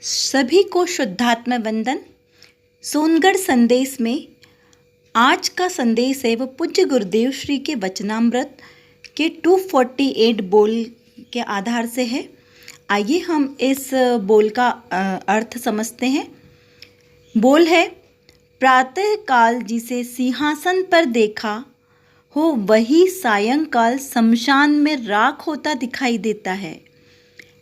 सभी को शुद्धात्मा वंदन। सोनगढ़ संदेश में आज का संदेश है वो पूज्य गुरुदेव श्री के वचनामृत के 248 बोल के आधार से है। आइए हम इस बोल का अर्थ समझते हैं। बोल है, प्रातः काल जिसे सिंहासन पर देखा हो वही सायंकाल शमशान में राख होता दिखाई देता है।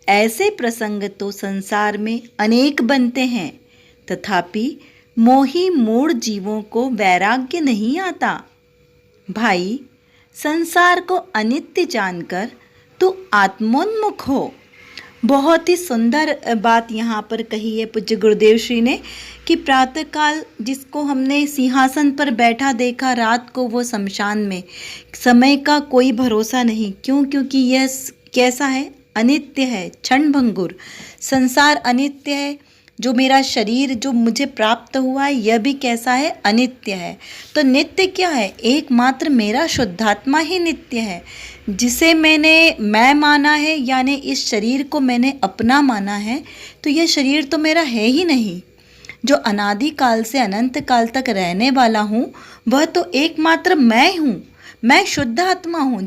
ऐसे प्रसंग तो संसार में अनेक बनते हैं, तथापि मोही मूढ़ जीवों को वैराग्य नहीं आता। भाई, संसार को अनित्य जानकर तू आत्मोन्मुख हो। बहुत ही सुंदर बात यहाँ पर कही है पूज्य गुरुदेव श्री ने कि प्रातःकाल जिसको हमने सिंहासन पर बैठा देखा, रात को वो शमशान में। समय का कोई भरोसा नहीं। क्योंकि यह कैसा है? अनित्य है, क्षणभंगुर। संसार अनित्य है। जो मेरा शरीर जो मुझे प्राप्त हुआ है यह भी कैसा है? अनित्य है। तो नित्य क्या है? एकमात्र मेरा शुद्धात्मा ही नित्य है, जिसे मैं माना है, यानी इस शरीर को मैंने अपना माना है। तो यह शरीर तो मेरा है ही नहीं। जो अनादि काल से अनंत काल तक रहने वाला हूँ वह तो एकमात्र मैं हूँ। मैं शुद्ध आत्मा हूँ,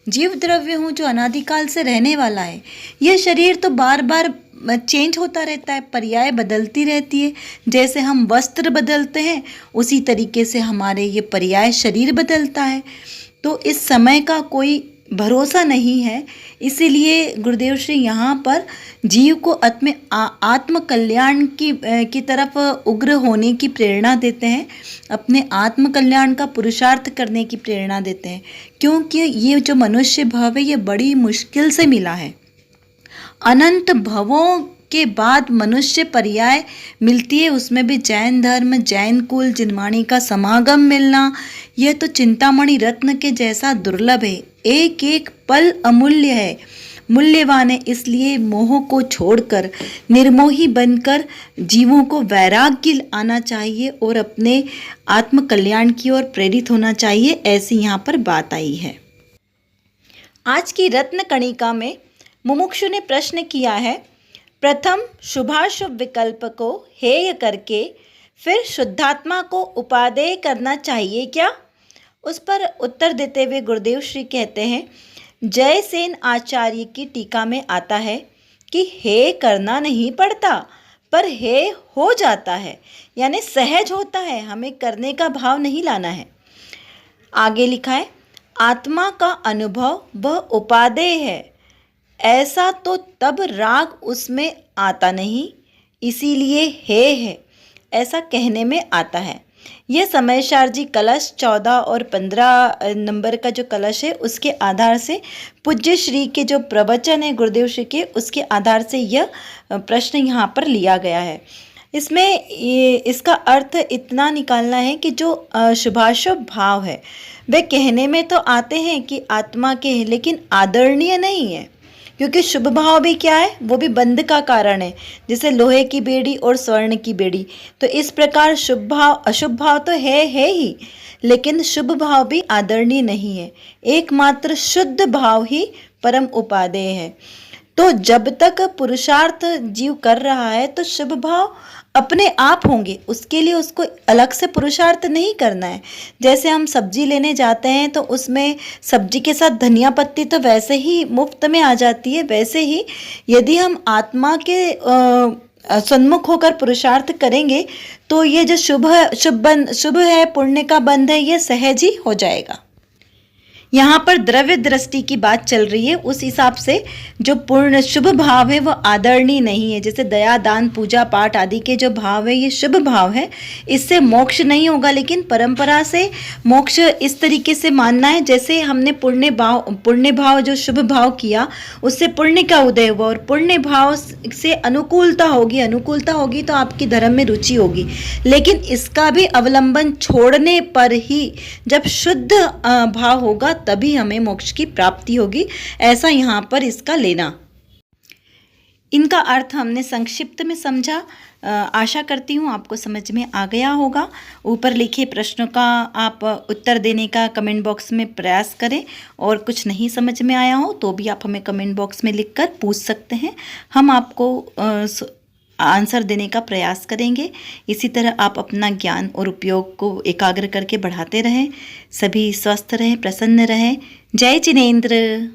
जीव द्रव्य हूँ जो अनादिकाल से रहने वाला है। यह शरीर तो बार बार चेंज होता रहता है, पर्याय बदलती रहती है। जैसे हम वस्त्र बदलते हैं उसी तरीके से हमारे ये पर्याय शरीर बदलता है। तो इस समय का कोई भरोसा नहीं है। इसीलिए गुरुदेव श्री यहाँ पर जीव को आत्म कल्याण की तरफ उग्र होने की प्रेरणा देते हैं, अपने आत्म कल्याण का पुरुषार्थ करने की प्रेरणा देते हैं। क्योंकि ये जो मनुष्य भव है ये बड़ी मुश्किल से मिला है। अनंत भवों के बाद मनुष्य पर्याय मिलती है, उसमें भी जैन धर्म, जैन कुल, जिनवाणी का समागम मिलना, यह तो चिंतामणि रत्न के जैसा दुर्लभ है। एक एक पल अमूल्य है, मूल्यवान है। इसलिए मोह को छोड़कर निर्मोही बनकर जीवों को वैराग्य आना चाहिए और अपने आत्म कल्याण की ओर प्रेरित होना चाहिए। ऐसी यहाँ पर बात आई है। आज की रत्न कणिका में मुमुक्षु ने प्रश्न किया है, प्रथम शुभाशुभ विकल्प को हेय करके फिर शुद्धात्मा को उपादेय करना चाहिए क्या? उस पर उत्तर देते हुए गुरुदेव श्री कहते हैं, जयसेन आचार्य की टीका में आता है कि हेय करना नहीं पड़ता पर हेय हो जाता है, यानी सहज होता है, हमें करने का भाव नहीं लाना है। आगे लिखा है, आत्मा का अनुभव वह उपादेय है, ऐसा तो तब राग उसमें आता नहीं, इसीलिए हे है ऐसा कहने में आता है। यह समयसार जी कलश 14 और 15 नंबर का जो कलश है उसके आधार से पूज्य श्री के जो प्रवचन है गुरुदेव श्री के, उसके आधार से यह प्रश्न यहाँ पर लिया गया है। इसमें इसका अर्थ इतना निकालना है कि जो शुभाशुभ भाव है वे कहने में तो आते हैं कि आत्मा के हैं, लेकिन आदरणीय नहीं है। क्योंकि शुभ भाव भी क्या है? वो भी बंध का कारण है, जैसे लोहे की बेड़ी और स्वर्ण की बेड़ी। तो इस प्रकार शुभ भाव अशुभ भाव तो है ही, लेकिन शुभ भाव भी आदरणीय नहीं है। एकमात्र शुद्ध भाव ही परम उपादेय है। तो जब तक पुरुषार्थ जीव कर रहा है तो शुभ भाव अपने आप होंगे, उसके लिए उसको अलग से पुरुषार्थ नहीं करना है। जैसे हम सब्जी लेने जाते हैं तो उसमें सब्जी के साथ धनिया पत्ती तो वैसे ही मुफ्त में आ जाती है, वैसे ही यदि हम आत्मा के सन्मुख होकर पुरुषार्थ करेंगे तो ये जो शुभ है, पुण्य का बंध है, ये सहज ही हो जाएगा। यहाँ पर द्रव्य दृष्टि की बात चल रही है, उस हिसाब से जो पूर्ण शुभ भाव है वो आदरणीय नहीं है। जैसे दया, दान, पूजा पाठ आदि के जो भाव है ये शुभ भाव है, इससे मोक्ष नहीं होगा। लेकिन परंपरा से मोक्ष इस तरीके से मानना है, जैसे हमने पुण्य भाव जो शुभ भाव किया उससे पुण्य का उदय हुआ, और पुण्य भाव से अनुकूलता होगी तो आपकी धर्म में रुचि होगी। लेकिन इसका भी अवलंबन छोड़ने पर ही जब शुद्ध भाव होगा तभी हमें मोक्ष की प्राप्ति होगी, ऐसा यहाँ पर इसका लेना। इनका अर्थ हमने संक्षिप्त में समझा। आशा करती हूँ आपको समझ में आ गया होगा। ऊपर लिखे प्रश्नों का आप उत्तर देने का कमेंट बॉक्स में प्रयास करें, और कुछ नहीं समझ में आया हो तो भी आप हमें कमेंट बॉक्स में लिखकर पूछ सकते हैं। हम आपको आंसर देने का प्रयास करेंगे। इसी तरह आप अपना ज्ञान और उपयोग को एकाग्र करके बढ़ाते रहें। सभी स्वस्थ रहें, प्रसन्न रहें। जय जिनेंद्र।